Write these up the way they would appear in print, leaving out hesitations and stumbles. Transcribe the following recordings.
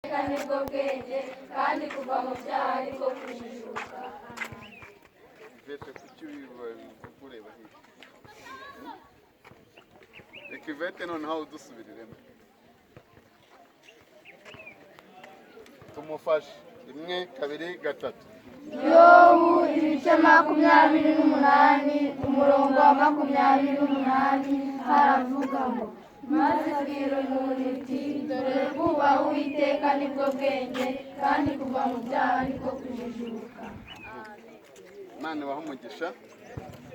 nibwo bwenge kandi kuva mu byaha ariko kujijuka. Ivete kuki ureba hirya? Reka Ivete noneho udusubiriremo. Tumufashe. 1, 2, 3. Yobu ibice 28 umurongo wa 28 haravuga ngo maze bwira umuntu iti dore kubaha Uwiteka nibwo bwenge kandi kuva mu byaha ariko kujijuka. Imana ibaha umugisha.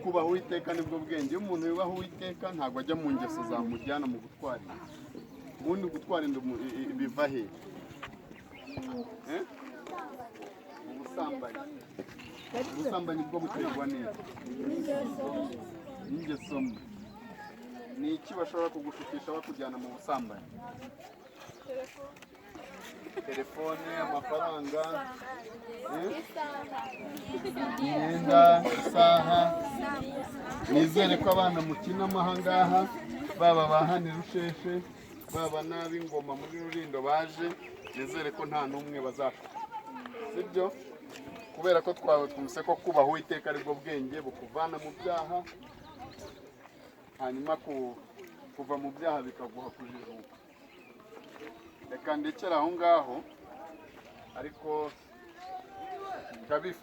Kubaha Uwiteka nibwo bwenge. Iyo umuntu yubaha Uwiteka ntabwo ajya mu ngeso zamujyana mu gutwara inda. Ubundi gutwara inda biva he? Ubusambanyi bwo buterwa neza n'ingeso mbi. Ni iki bashobora kugushukisha bakujyana mu busambanyi? Telefone, amafaranga, imyenda, isaha. Nizere ko abana mukinamo aha ngaha baba bahana irusheshe baba n'ab'ingoma muri Rurindo baje, nizere ko nta n'umwe bazashuka, sibyo? Kubera ko twumvise ko kubaha Uwiteka aribwo bwenge bukuvana mu byaha, hanyuma kuva mu byaha bikaguha kujijuka. Reka ndekere aho ngaho, ariko ndabifuza